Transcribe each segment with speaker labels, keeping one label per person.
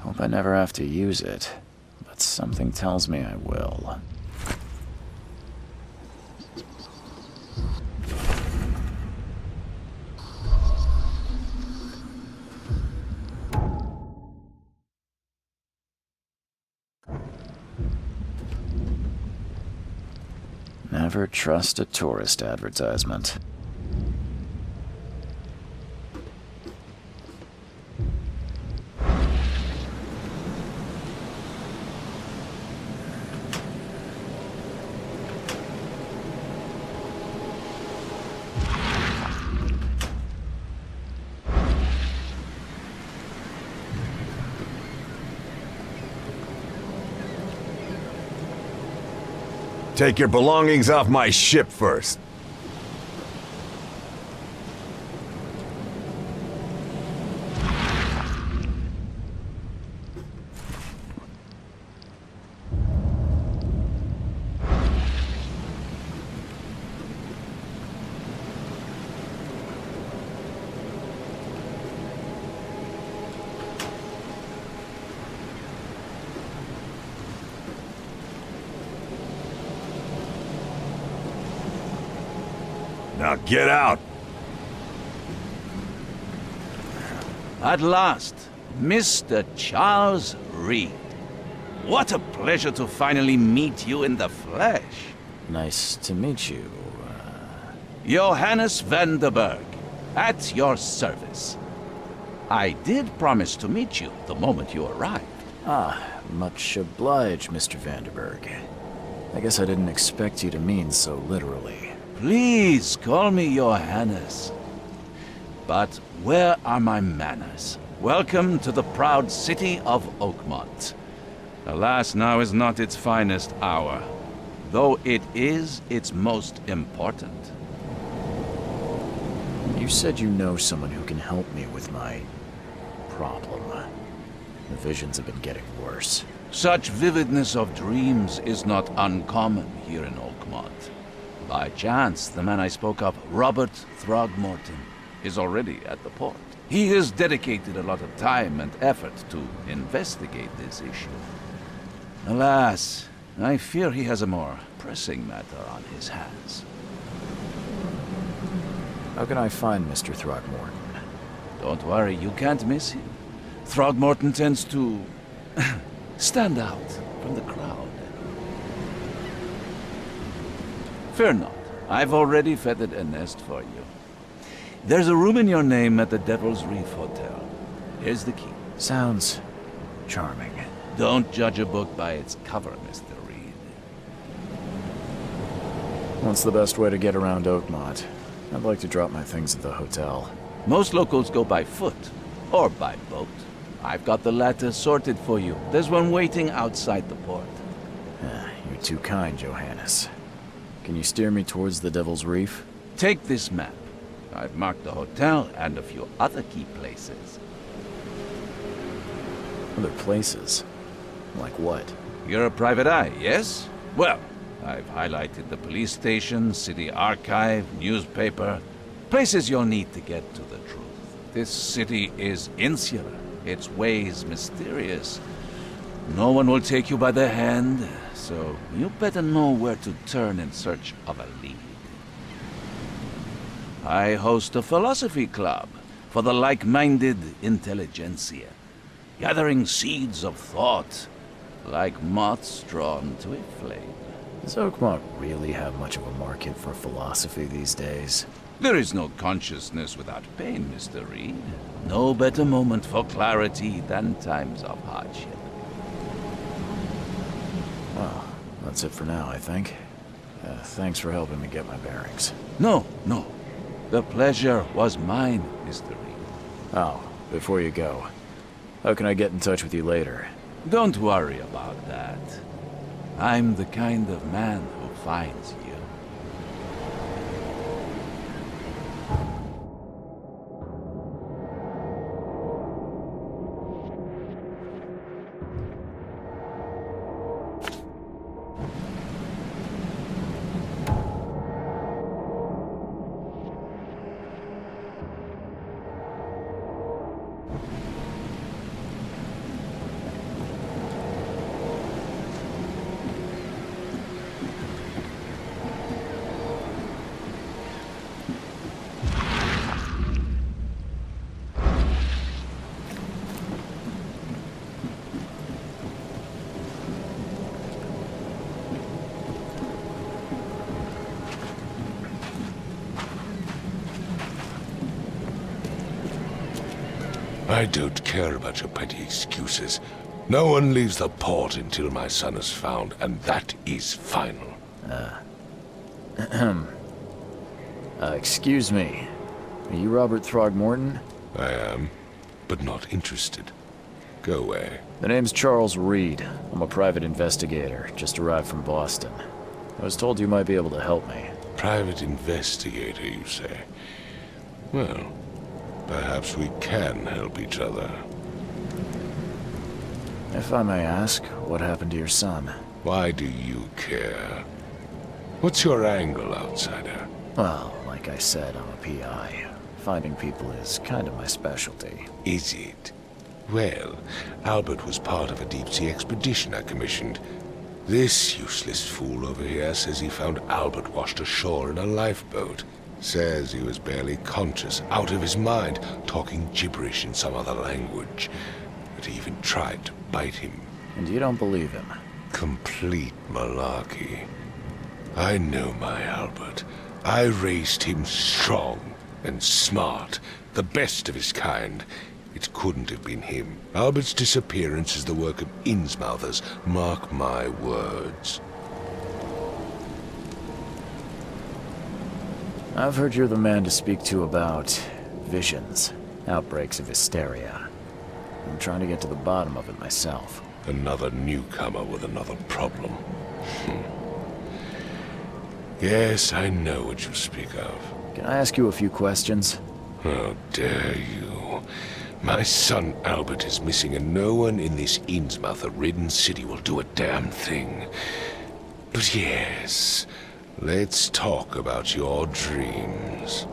Speaker 1: Hope I never have to use it, but something tells me I will. Never trust a tourist advertisement.
Speaker 2: Take your belongings off my ship first. Now get out!
Speaker 3: At last, Mr. Charles Reed. What a pleasure to finally meet you in the flesh.
Speaker 1: Nice to meet you.
Speaker 3: Johannes Vanderberg, at your service. I did promise to meet you the moment you arrived.
Speaker 1: Ah, much obliged, Mr. Vanderberg. I guess I didn't expect you to mean so literally.
Speaker 3: Please call me Johannes. But where are my manners? Welcome to the proud city of Oakmont. Alas, now is not its finest hour, though it is its most important.
Speaker 1: You said you know someone who can help me with my problem. The visions have been getting worse.
Speaker 3: Such vividness of dreams is not uncommon here in Oakmont. By chance, the man I spoke of, Robert Throgmorton, is already at the port. He has dedicated a lot of time and effort to investigate this issue. Alas, I fear he has a more pressing matter on his hands.
Speaker 1: How can I find Mr. Throgmorton?
Speaker 3: Don't worry, you can't miss him. Throgmorton tends to stand out from the crowd. Fear not, I've already feathered a nest for you. There's a room in your name at the Devil's Reef Hotel. Here's the key.
Speaker 1: Sounds charming.
Speaker 3: Don't judge a book by its cover, Mr. Reed.
Speaker 1: What's the best way to get around Oakmont? I'd like to drop my things at the hotel.
Speaker 3: Most locals go by foot, or by boat. I've got the latter sorted for you. There's one waiting outside the port.
Speaker 1: You're too kind, Johannes. Can you steer me towards the Devil's Reef?
Speaker 3: Take this map. I've marked the hotel and a few other key places.
Speaker 1: Other places? Like what?
Speaker 3: You're a private eye, yes? Well, I've highlighted the police station, city archive, newspaper. Places you'll need to get to the truth. This city is insular, its ways mysterious. No one will take you by the hand, so you better know where to turn in search of a lead. I host a philosophy club for the like-minded intelligentsia, gathering seeds of thought, like moths drawn to a flame.
Speaker 1: Does Oakmont really have much of a market for philosophy these days?
Speaker 3: There is no consciousness without pain, Mr. Reed. No better moment for clarity than times of hardship.
Speaker 1: Well, that's it for now, I think. Thanks for helping me get my bearings.
Speaker 3: No. The pleasure was mine, Mr. Reed.
Speaker 1: Oh, before you go, how can I get in touch with you later?
Speaker 3: Don't worry about that. I'm the kind of man who finds you.
Speaker 4: I don't care about your petty excuses. No one leaves the port until my son is found, and that is final.
Speaker 1: Excuse me. Are you Robert Throgmorton?
Speaker 4: I am, but not interested. Go away.
Speaker 1: The name's Charles Reed. I'm a private investigator, just arrived from Boston. I was told you might be able to help me.
Speaker 4: Private investigator, you say? Well, perhaps we can help each other.
Speaker 1: If I may ask, what happened to your son?
Speaker 4: Why do you care? What's your angle, outsider?
Speaker 1: Well, like I said, I'm a PI. Finding people is kind of my specialty.
Speaker 4: Is it? Well, Albert was part of a deep-sea expedition I commissioned. This useless fool over here says he found Albert washed ashore in a lifeboat. Says he was barely conscious, out of his mind, talking gibberish in some other language. That he even tried to bite him.
Speaker 1: And you don't believe him?
Speaker 4: Complete malarkey. I know my Albert. I raised him strong and smart, the best of his kind. It couldn't have been him. Albert's disappearance is the work of Innsmouthers, mark my words.
Speaker 1: I've heard you're the man to speak to about visions, outbreaks of hysteria. I'm trying to get to the bottom of it myself.
Speaker 4: Another newcomer with another problem. Yes, I know what you speak of.
Speaker 1: Can I ask you a few questions?
Speaker 4: How dare you? My son Albert is missing, and no one in this Innsmouther-ridden city will do a damn thing. But yes, let's talk about your dreams.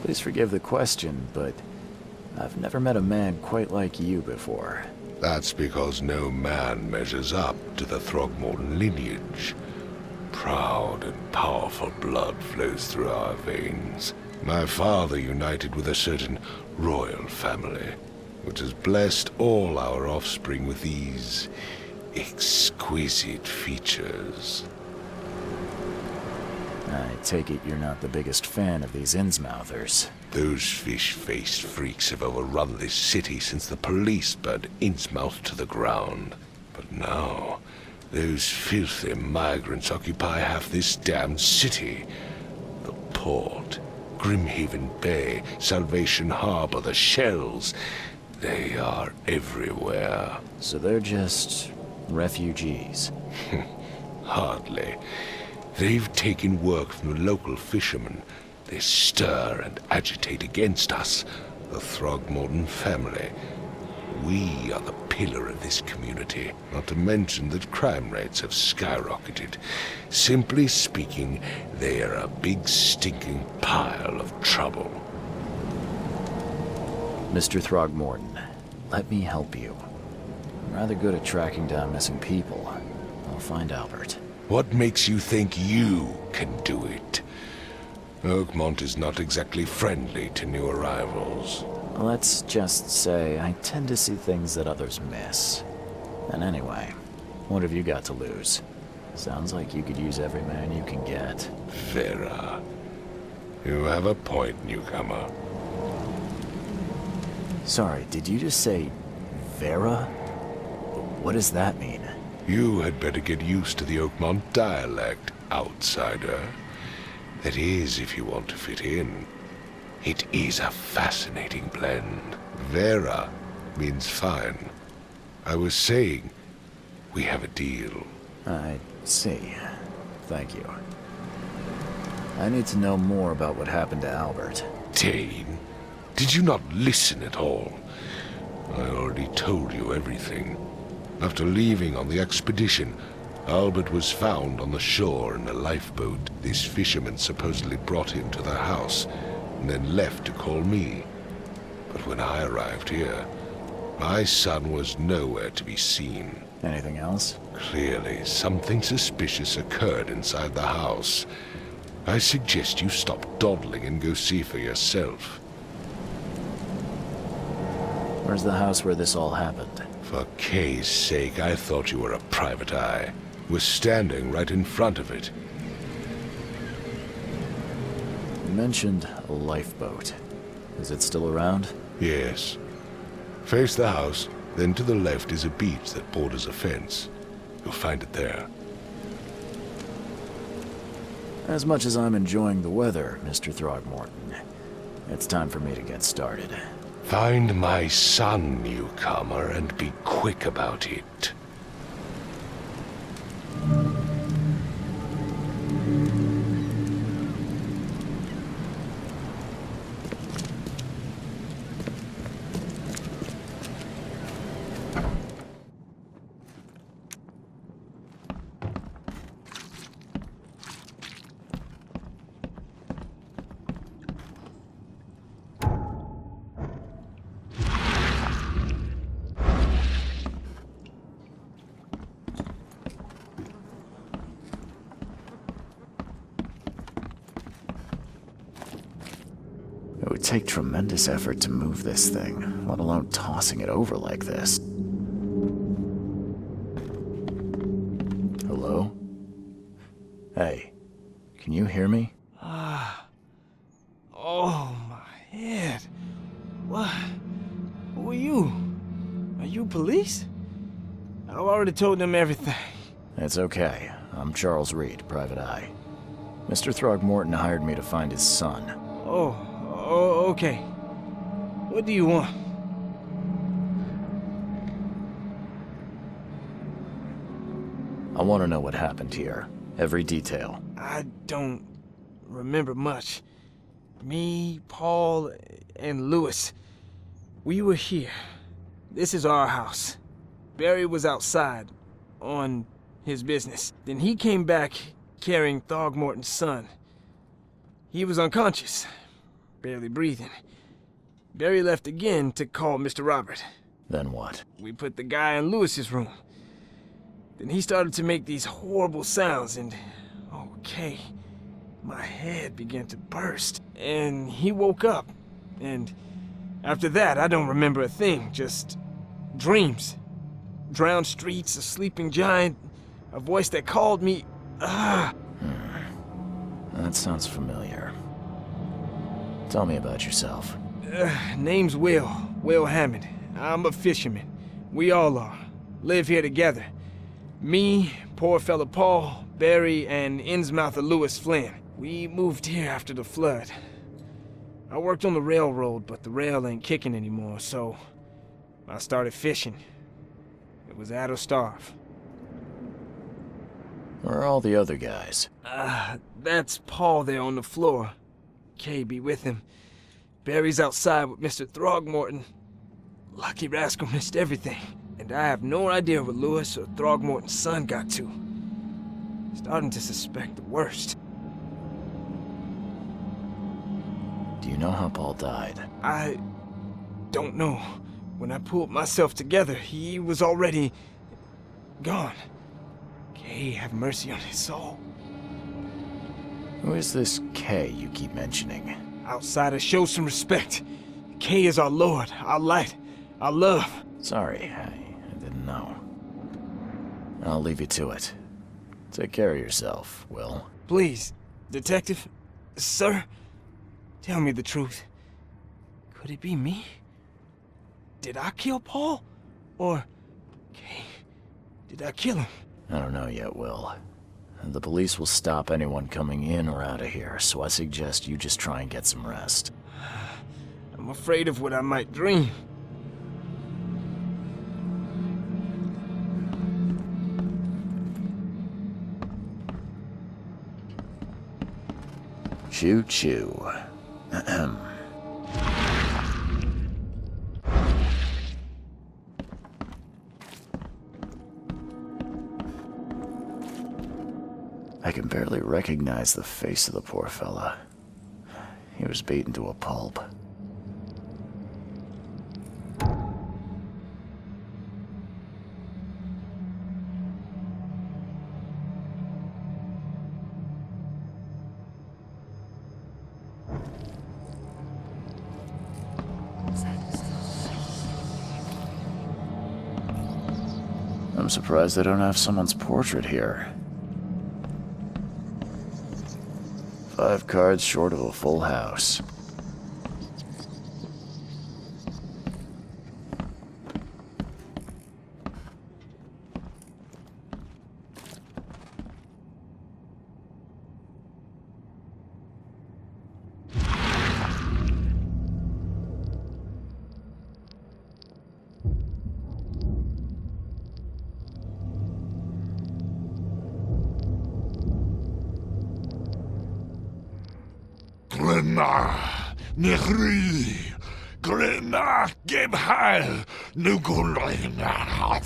Speaker 1: Please forgive the question, but I've never met a man quite like you before.
Speaker 4: That's because no man measures up to the Throgmorton lineage. Proud and powerful blood flows through our veins. My father united with a certain royal family, which has blessed all our offspring with these exquisite features.
Speaker 1: I take it you're not the biggest fan of these Innsmouthers.
Speaker 4: Those fish-faced freaks have overrun this city since the police burned Innsmouth to the ground. But now, those filthy migrants occupy half this damned city. The port, Grimhaven Bay, Salvation Harbor, the shells, they are everywhere.
Speaker 1: So they're just Refugees.
Speaker 4: Hardly. They've taken work from the local fishermen. They stir and agitate against us, the Throgmorton family. We are the pillar of this community, not to mention that crime rates have skyrocketed. Simply speaking, they are a big stinking pile of trouble.
Speaker 1: Mr. Throgmorton, let me help you. I'm rather good at tracking down missing people. I'll find Albert.
Speaker 4: What makes you think you can do it? Oakmont is not exactly friendly to new arrivals.
Speaker 1: Let's just say I tend to see things that others miss. And anyway, what have you got to lose? Sounds like you could use every man you can get.
Speaker 4: Vera. You have a point, newcomer.
Speaker 1: Sorry, did you just say Vera? What does that mean?
Speaker 4: You had better get used to the Oakmont dialect, outsider. That is, if you want to fit in. It is a fascinating blend. Vera means fine. I was saying, we have a deal.
Speaker 1: I see. Thank you. I need to know more about what happened to Albert.
Speaker 4: Dane, did you not listen at all? I already told you everything. After leaving on the expedition, Albert was found on the shore in a lifeboat. This fisherman supposedly brought him to the house, and then left to call me. But when I arrived here, my son was nowhere to be seen.
Speaker 1: Anything else?
Speaker 4: Clearly, something suspicious occurred inside the house. I suggest you stop dawdling and go see for yourself.
Speaker 1: Where's the house where this all happened?
Speaker 4: For Kay's sake, I thought you were a private eye. Was standing right in front of it.
Speaker 1: You mentioned a lifeboat. Is it still around?
Speaker 4: Yes. Face the house, then to the left is a beach that borders a fence. You'll find it there.
Speaker 1: As much as I'm enjoying the weather, Mr. Throgmorton, it's time for me to get started.
Speaker 4: Find my son, newcomer, and be quick about it.
Speaker 1: It would take tremendous effort to move this thing, let alone tossing it over like this. Hello? Hey, can you hear me?
Speaker 5: Oh, my head. What? Who are you? Are you police? I've already told them everything.
Speaker 1: It's okay. I'm Charles Reed, Private Eye. Mr. Throgmorton hired me to find his son.
Speaker 5: Oh, okay. What do you want?
Speaker 1: I want to know what happened here. Every detail.
Speaker 5: I don't remember much. Me, Paul, and Lewis. We were here. This is our house. Barry was outside, on his business. Then he came back carrying Throgmorton's son. He was unconscious, barely breathing. Barry left again to call Mr. Robert.
Speaker 1: Then what?
Speaker 5: We put the guy in Lewis's room. Then he started to make these horrible sounds and, okay, my head began to burst. And he woke up. And after that, I don't remember a thing, just dreams. Drowned streets, a sleeping giant, a voice that called me.
Speaker 1: That sounds familiar. Tell me about yourself.
Speaker 5: Name's Will Hammond. I'm a fisherman. We all are. Live here together. Me, poor fella Paul, Barry, and Innsmouther Lewis Flynn. We moved here after the flood. I worked on the railroad, but the rail ain't kicking anymore, so I started fishing. It was add or starve.
Speaker 1: Where are all the other guys?
Speaker 5: That's Paul there on the floor. Kay be with him. Barry's outside with Mr. Throgmorton. Lucky rascal missed everything. And I have no idea what Lewis or Throgmorton's son got to. Starting to suspect the worst.
Speaker 1: Do you know how Paul died?
Speaker 5: I don't know. When I pulled myself together, he was already gone. Kay have mercy on his soul.
Speaker 1: Who is this K you keep mentioning?
Speaker 5: Outsiders, show some respect. Kay is our lord, our light, our love.
Speaker 1: Sorry, I didn't know. I'll leave you to it. Take care of yourself, Will.
Speaker 5: Please, detective, sir, tell me the truth. Could it be me? Did I kill Paul? Or, Kay, did I kill him?
Speaker 1: I don't know yet, Will. The police will stop anyone coming in or out of here, so I suggest you just try and get some rest.
Speaker 5: I'm afraid of what I might dream.
Speaker 1: Choo-choo. Ahem. I can barely recognize the face of the poor fella. He was beaten to a pulp. I'm surprised they don't have someone's portrait here. 5 cards short of a full house.
Speaker 4: Nechri, Grena, gib heil, Nuguleina.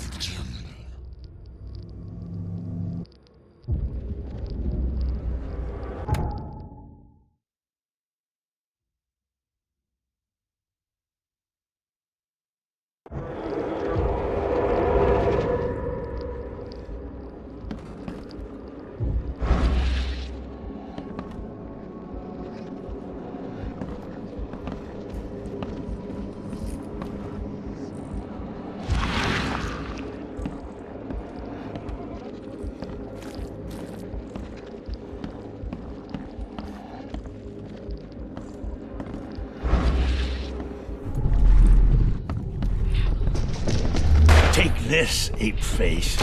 Speaker 6: Take this, ape-face.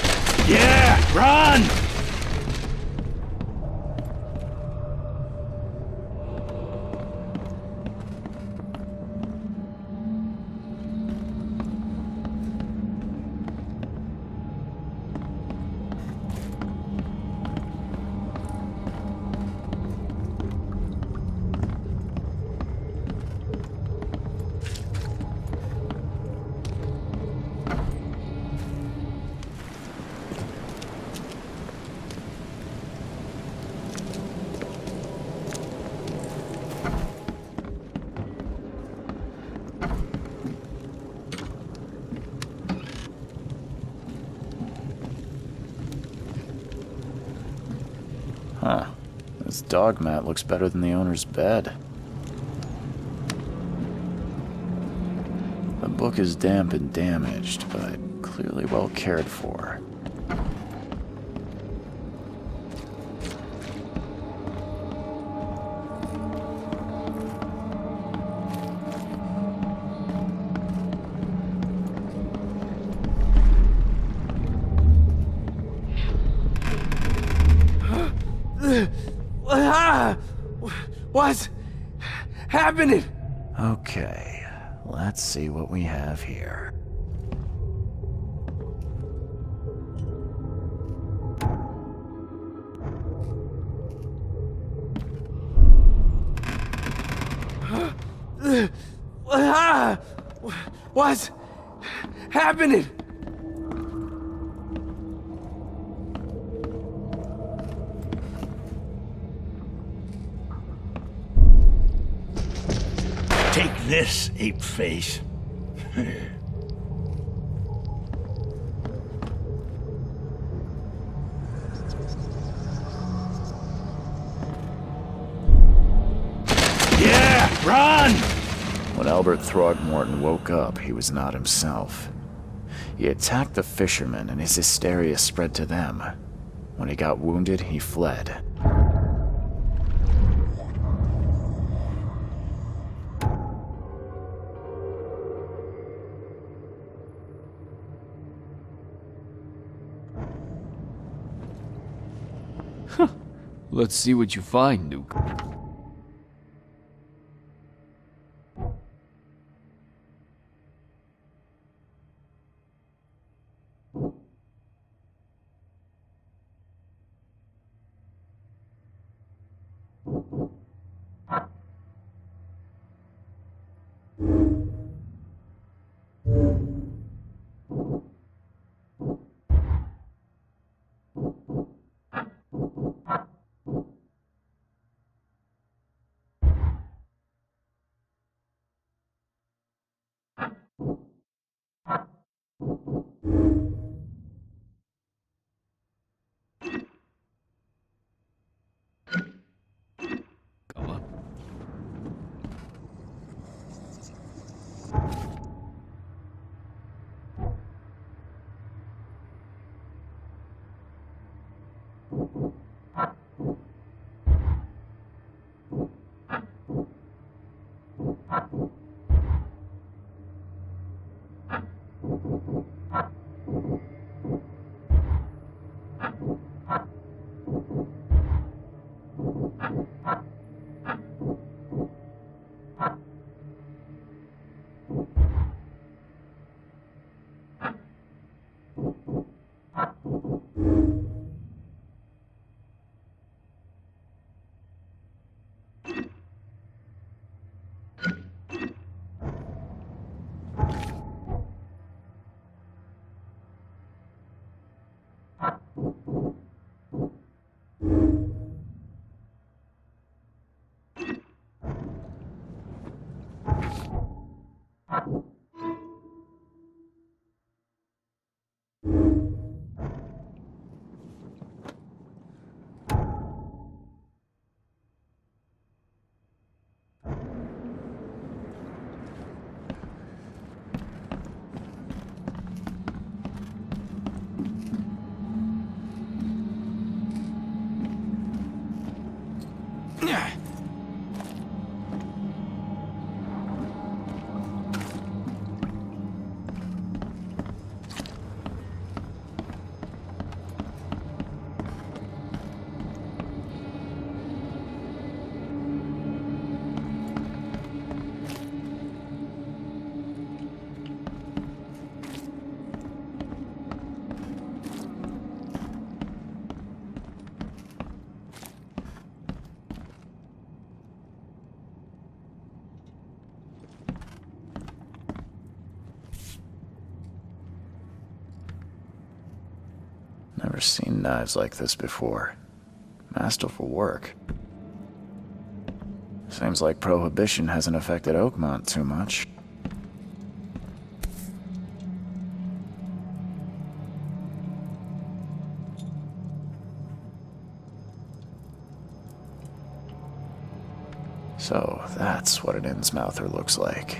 Speaker 6: Yeah, run!
Speaker 1: Huh. This dog mat looks better than the owner's bed. The book is damp and damaged, but clearly well cared for.
Speaker 5: What's happening?
Speaker 1: Okay, let's see what we have here.
Speaker 5: What's happening?
Speaker 6: Take this, ape face. Yeah, run!
Speaker 1: When Albert Throgmorton woke up, he was not himself. He attacked the fishermen, and his hysteria spread to them. When he got wounded, he fled.
Speaker 7: Let's see what you find, Nuke. Come on.
Speaker 1: Never seen knives like this before. Masterful work. Seems like Prohibition hasn't affected Oakmont too much. So that's what an Innsmouther looks like.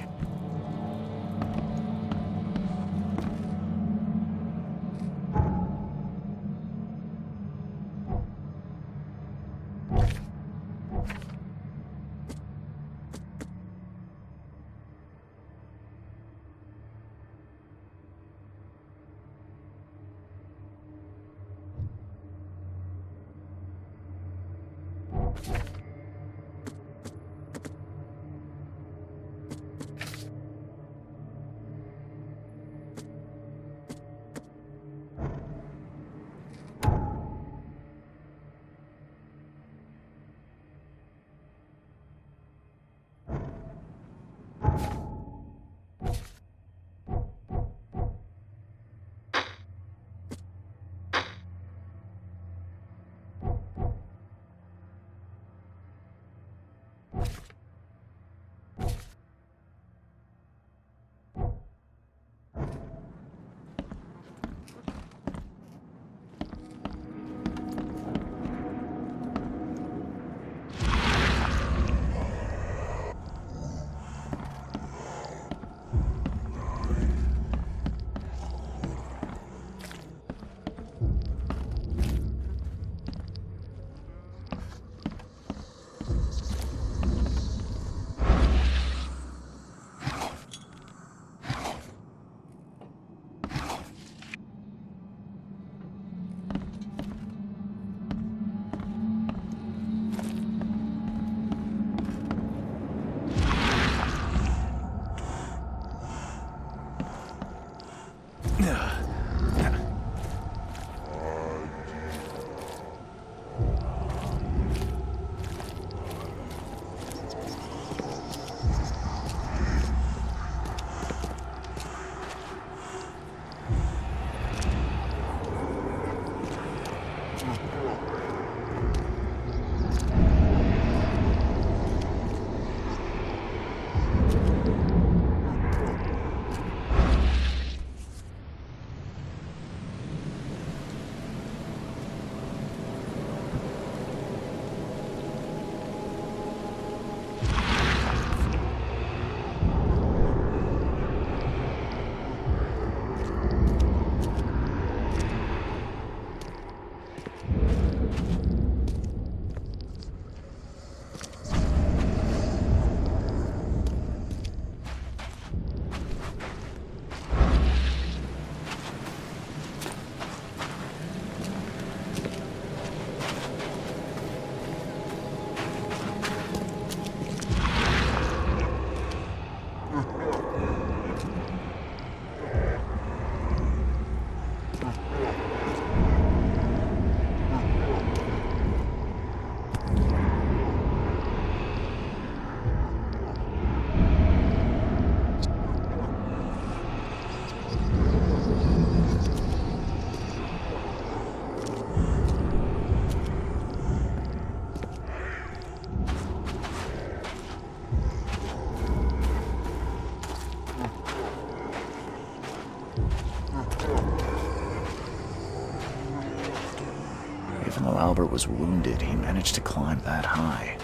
Speaker 1: Even though Albert was wounded, he managed to climb that high.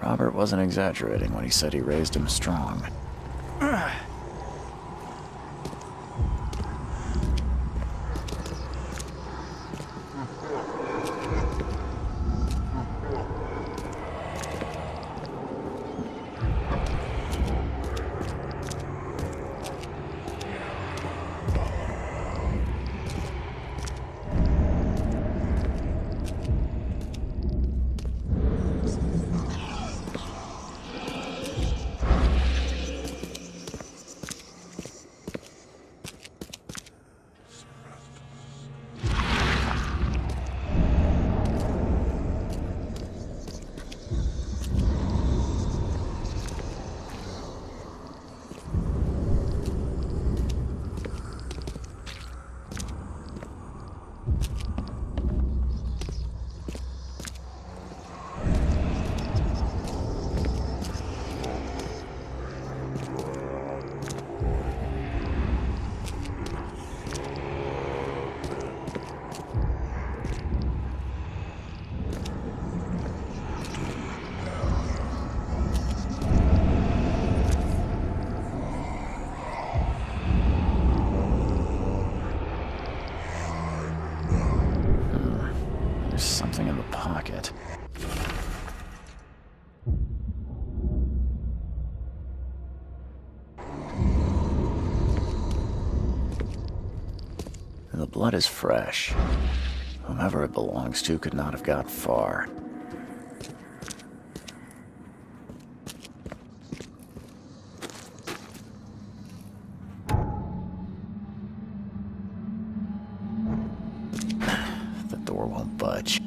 Speaker 1: Robert wasn't exaggerating when he said he raised him strong. There's something in the pocket. The blood is fresh. Whomever it belongs to could not have got far. The door won't budge.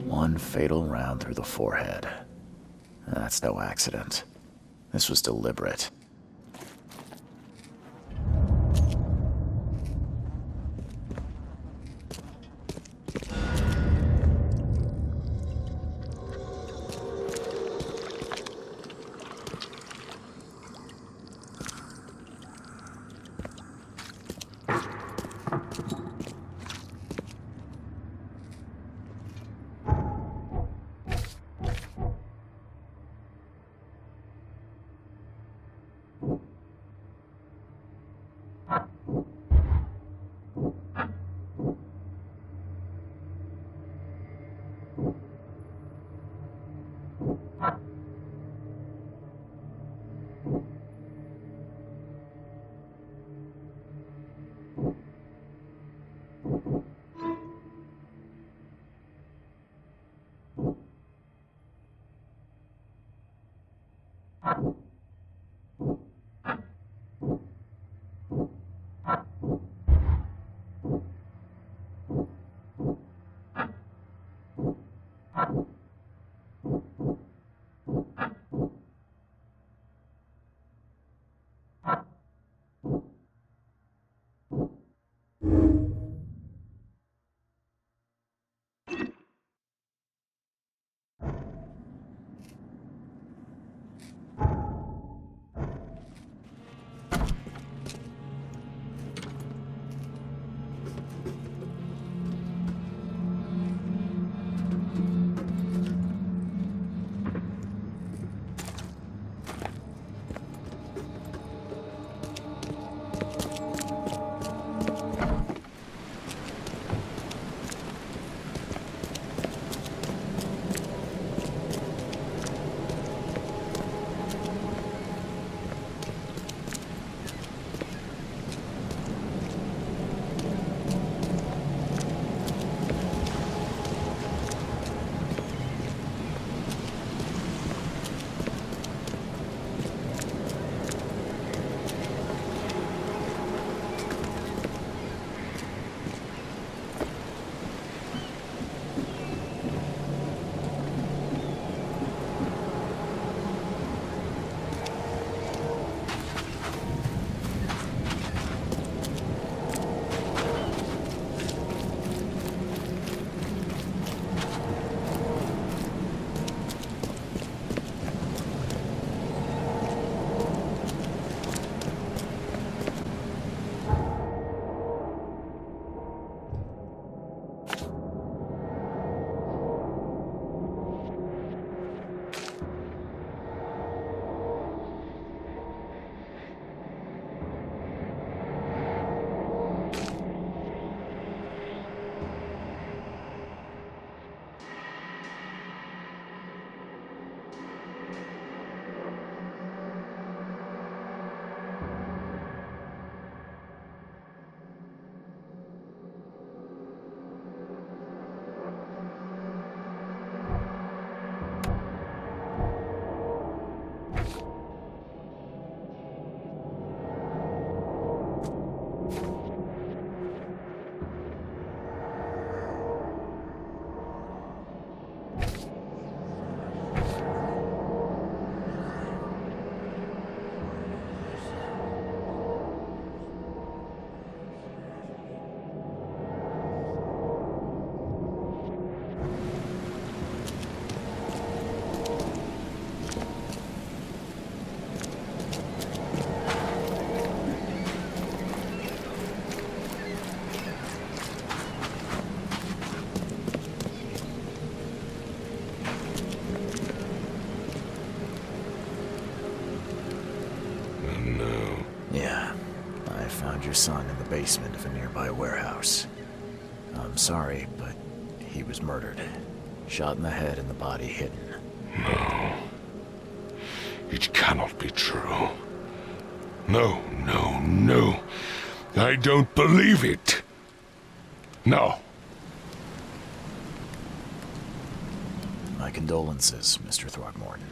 Speaker 1: One fatal round through the forehead. That's no accident. This was deliberate. your son in the basement of a nearby warehouse. I'm sorry, but he was murdered. Shot in the head and the body hidden.
Speaker 4: No. It cannot be true. No, no, no. I don't believe it. No.
Speaker 1: My condolences, Mr. Throckmorton.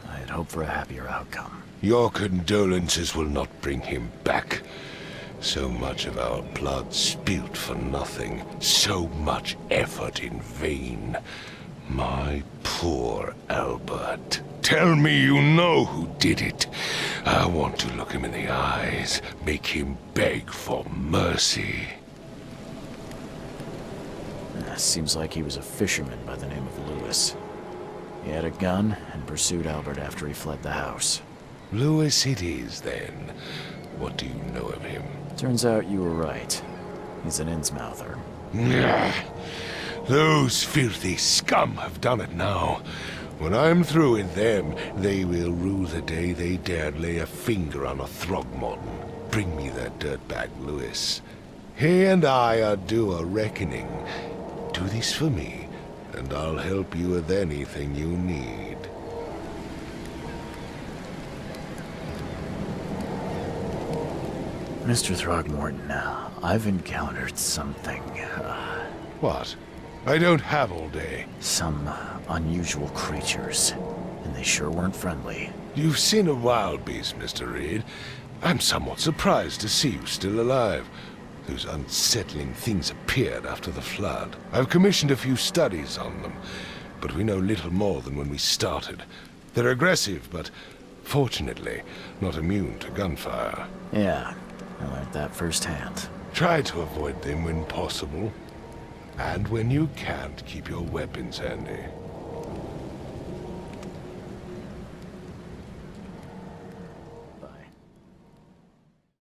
Speaker 1: I had hoped for a happier outcome.
Speaker 4: Your condolences will not bring him back. So much of our blood spilt for nothing. So much effort in vain. My poor Albert. Tell me you know who did it. I want to look him in the eyes, make him beg for mercy.
Speaker 1: Seems like he was a fisherman by the name of Lewis. He had a gun and pursued Albert after he fled the house.
Speaker 4: Lewis it is, then. What do you know of him?
Speaker 1: Turns out you were right. He's an Innsmouther.
Speaker 4: Those filthy scum have done it now. When I'm through with them, they will rue the day they dared lay a finger on a Throgmorton. Bring me that dirtbag, Lewis. He and I are due a reckoning. Do this for me, and I'll help you with anything you need.
Speaker 1: Mr. Throgmorton, I've encountered something,
Speaker 4: What? I don't have all day.
Speaker 1: some unusual creatures, and they sure weren't friendly.
Speaker 4: You've seen a wild beast, Mr. Reed. I'm somewhat surprised to see you still alive. Those unsettling things appeared after the flood. I've commissioned a few studies on them, but we know little more than when we started. They're aggressive, but fortunately not immune to gunfire.
Speaker 1: Yeah, I learned that firsthand.
Speaker 4: Try to avoid them when possible. And when you can't, keep your weapons handy.